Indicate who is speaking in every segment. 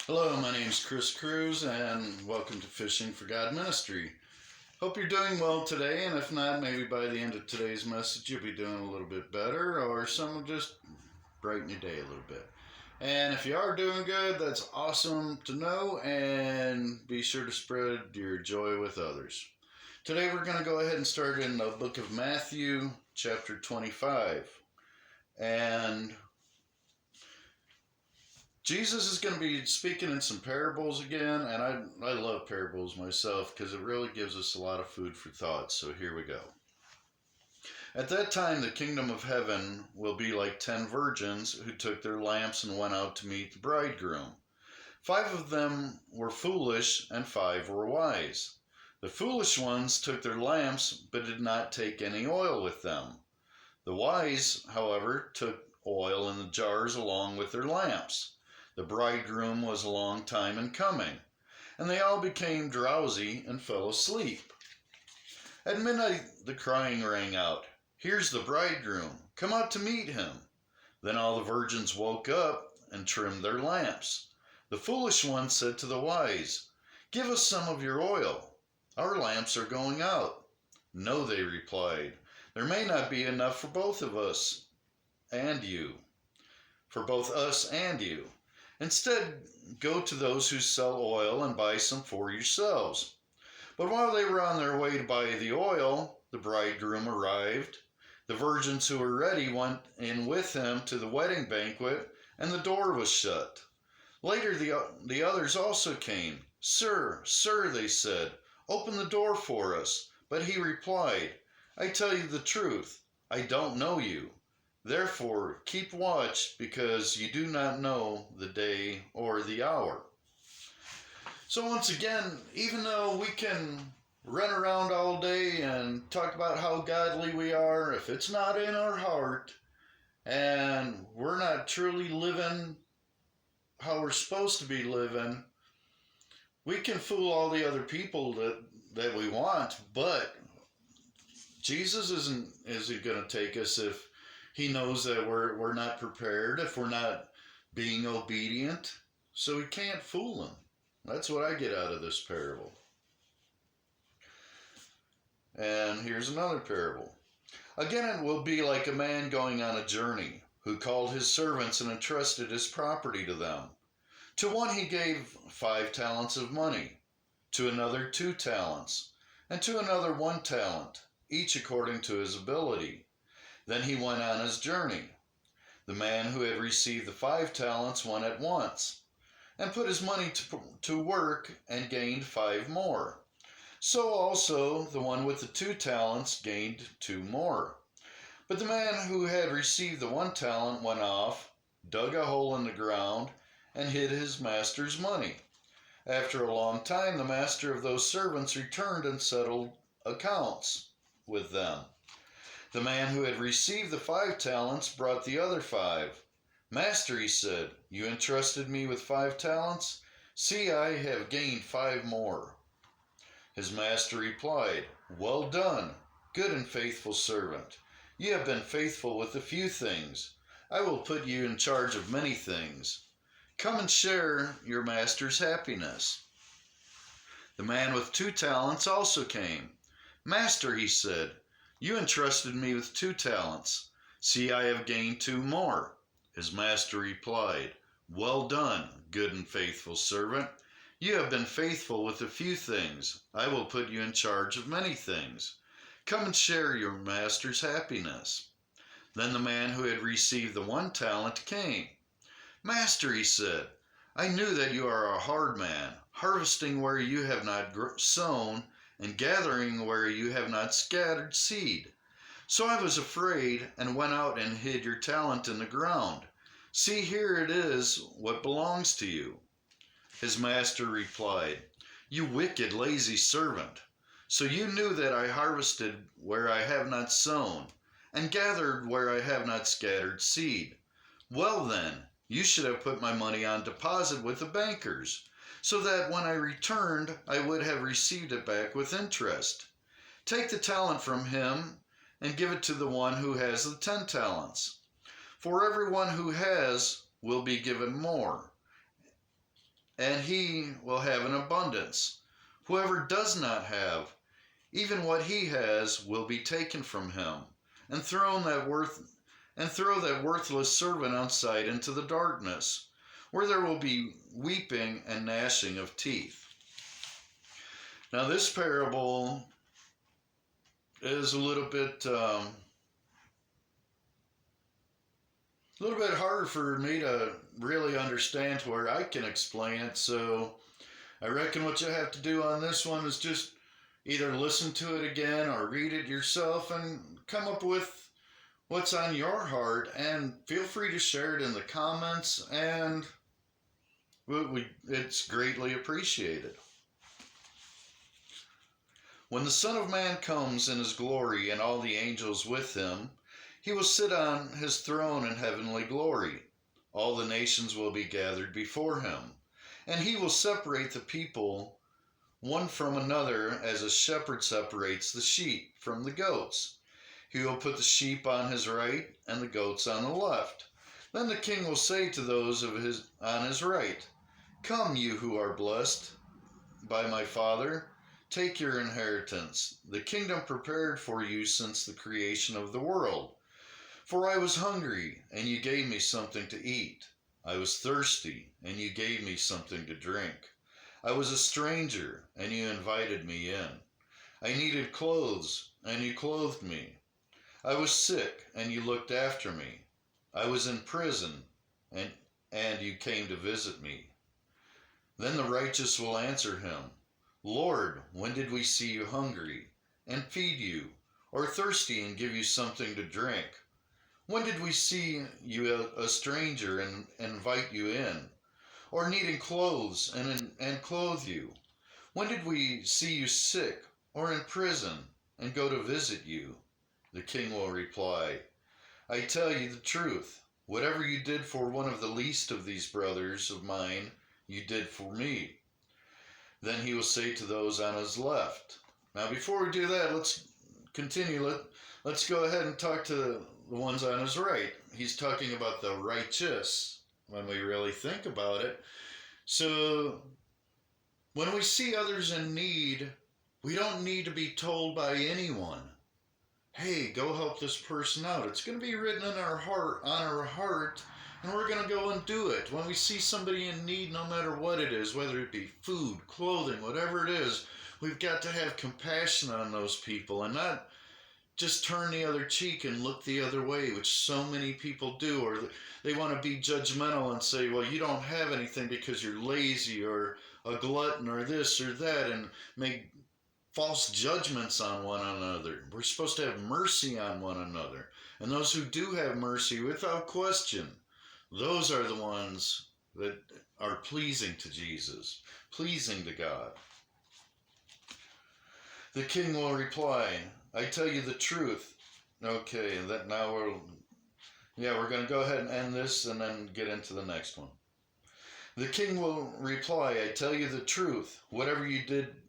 Speaker 1: Hello, my name is Chris Cruz, and welcome to Fishing for God Ministry. Hope you're doing well today, and if not, maybe by the end of today's message, you'll be doing a little bit better, or some will just brighten your day a little bit. And if you are doing good, that's awesome to know, and be sure to spread your joy with others. Today, we're going to go ahead and start in the book of Matthew, chapter 25. And Jesus is going to be speaking in some parables again, and I love parables myself because it really gives us a lot of food for thought. So here we go. At that time, the kingdom of heaven will be like 10 virgins who took their lamps and went out to meet the bridegroom. 5 of them were foolish, and 5 were wise. The foolish ones took their lamps, but did not take any oil with them. The wise, however, took oil in the jars along with their lamps. The bridegroom was a long time in coming, and they all became drowsy and fell asleep. At midnight the crying rang out, "Here's the bridegroom, come out to meet him." Then all the virgins woke up and trimmed their lamps. The foolish ones said to the wise, "Give us some of your oil. Our lamps are going out." "No," they replied, "there may not be enough for both of us and you, for both us and you. Instead, go to those who sell oil and buy some for yourselves." But while they were on their way to buy the oil, the bridegroom arrived. The virgins who were ready went in with him to the wedding banquet, and the door was shut. Later, the others also came. "Sir, sir," they said, "open the door for us." But he replied, "I tell you the truth, I don't know you. Therefore, keep watch, because you do not know the day or the hour." So once again, even though we can run around all day and talk about how godly we are, if it's not in our heart and we're not truly living how we're supposed to be living, we can fool all the other people that we want, but Jesus isn't going to take us if he knows that we're not prepared, if we're not being obedient. So we can't fool him. That's what I get out of this parable. And here's another parable. "Again, it will be like a man going on a journey, who called his servants and entrusted his property to them. To one he gave 5 talents of money, to another 2 talents, and to another 1 talent, each according to his ability. Then he went on his journey. The man who had received the 5 talents went at once, and put his money to work, and gained 5 more. So also the one with the 2 talents gained 2 more. But the man who had received the 1 talent went off, dug a hole in the ground, and hid his master's money. After a long time, the master of those servants returned and settled accounts with them. The man who had received the 5 talents brought the other 5. "Master," he said, "you entrusted me with 5 talents. See, I have gained 5 more." His master replied, "Well done, good and faithful servant. You have been faithful with a few things. I will put you in charge of many things. Come and share your master's happiness." The man with 2 talents also came. "Master," he said, "you entrusted me with 2 talents. See, I have gained 2 more." His master replied, "Well done, good and faithful servant. You have been faithful with a few things. I will put you in charge of many things. Come and share your master's happiness." Then the man who had received the 1 talent came. "Master," he said, "I knew that you are a hard man, harvesting where you have not sown, and gathering where you have not scattered seed. So I was afraid, and went out and hid your talent in the ground. See, here it is what belongs to you." His master replied, "You wicked, lazy servant. So you knew that I harvested where I have not sown, and gathered where I have not scattered seed. Well then, you should have put my money on deposit with the bankers, so that when I returned I would have received it back with interest. Take the talent from him and give it to the one who has the 10 talents. For everyone who has will be given more, and he will have an abundance. Whoever does not have, even what he has will be taken from him, and throw that worthless servant outside into the darkness, where there will be weeping and gnashing of teeth. Now, this parable is a little bit harder for me to really understand to where I can explain it. So I reckon what you have to do on this one is just either listen to it again or read it yourself and come up with what's on your heart, and feel free to share it in the comments, and it's greatly appreciated. When the Son of Man comes in his glory and all the angels with him, he will sit on his throne in heavenly glory. All the nations will be gathered before him, and he will separate the people one from another as a shepherd separates the sheep from the goats. He will put the sheep on his right and the goats on the left. Then the king will say to those on his right, "Come, you who are blessed by my Father, take your inheritance, the kingdom prepared for you since the creation of the world. For I was hungry, and you gave me something to eat. I was thirsty, and you gave me something to drink. I was a stranger, and you invited me in. I needed clothes, and you clothed me. I was sick, and you looked after me. I was in prison, and you came to visit me." Then the righteous will answer him, "Lord, when did we see you hungry and feed you, or thirsty and give you something to drink? When did we see you a stranger and invite you in, or needing clothes and clothe you? When did we see you sick or in prison and go to visit you?" The king will reply, "I tell you the truth. Whatever you did for one of the least of these brothers of mine, you did for me." Then he will say to those on his left. Now, before we do that, let's continue. Let's go ahead and talk to the ones on his right. He's talking about the righteous when we really think about it. So when we see others in need, we don't need to be told by anyone, "Hey, go help this person out." It's going to be written in our heart, and we're going to go and do it. When we see somebody in need, no matter what it is, whether it be food, clothing, whatever it is, we've got to have compassion on those people and not just turn the other cheek and look the other way, which so many people do. Or they want to be judgmental and say, "Well, you don't have anything because you're lazy or a glutton or this or that," and make false judgments on one another. We're supposed to have mercy on one another. And those who do have mercy, without question, those are the ones that are pleasing to Jesus, pleasing to God. The king will reply, "I tell you the truth." Okay, that now we're going to go ahead and end this and then get into the next one. The king will reply, "I tell you the truth. Whatever you did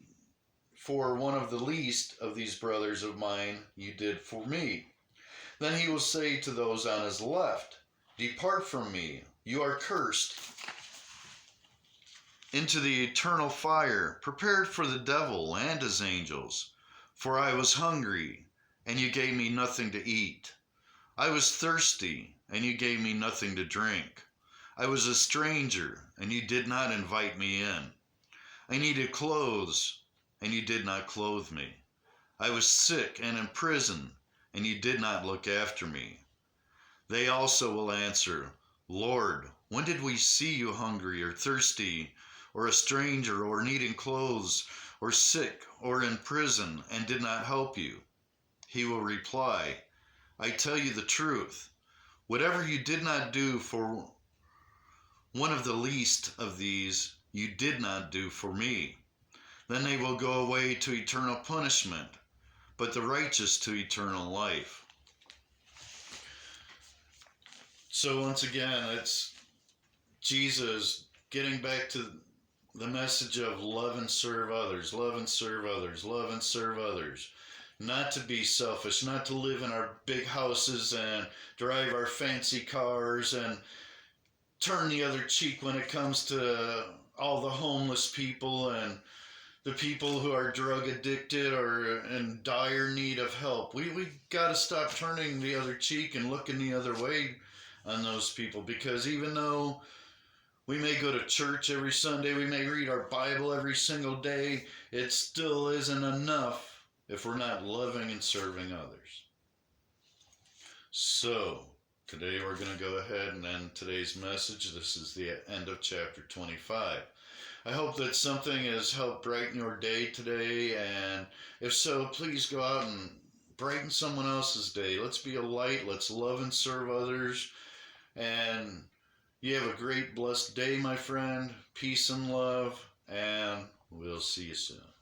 Speaker 1: for one of the least of these brothers of mine, you did for me." Then he will say to those on his left, "Depart from me, you are cursed, into the eternal fire, prepared for the devil and his angels. For I was hungry, and you gave me nothing to eat. I was thirsty, and you gave me nothing to drink. I was a stranger, and you did not invite me in. I needed clothes, and you did not clothe me. I was sick and in prison, and you did not look after me." They also will answer, "Lord, when did we see you hungry or thirsty, or a stranger, or needing clothes, or sick, or in prison, and did not help you?" He will reply, "I tell you the truth. Whatever you did not do for one of the least of these, you did not do for me." Then they will go away to eternal punishment, but the righteous to eternal life. So once again, it's Jesus getting back to the message of love and serve others, love and serve others, love and serve others. Not to be selfish, not to live in our big houses and drive our fancy cars and turn the other cheek when it comes to all the homeless people and the people who are drug addicted or in dire need of help. We got to stop turning the other cheek and looking the other way on those people, because even though we may go to church every Sunday, we may read our Bible every single day, it still isn't enough if we're not loving and serving others. So, today we're going to go ahead and end today's message. This is the end of chapter 25. I hope that something has helped brighten your day today, and if so, please go out and brighten someone else's day. Let's be a light, let's love and serve others, and you have a great, blessed day, my friend. Peace and love, and we'll see you soon.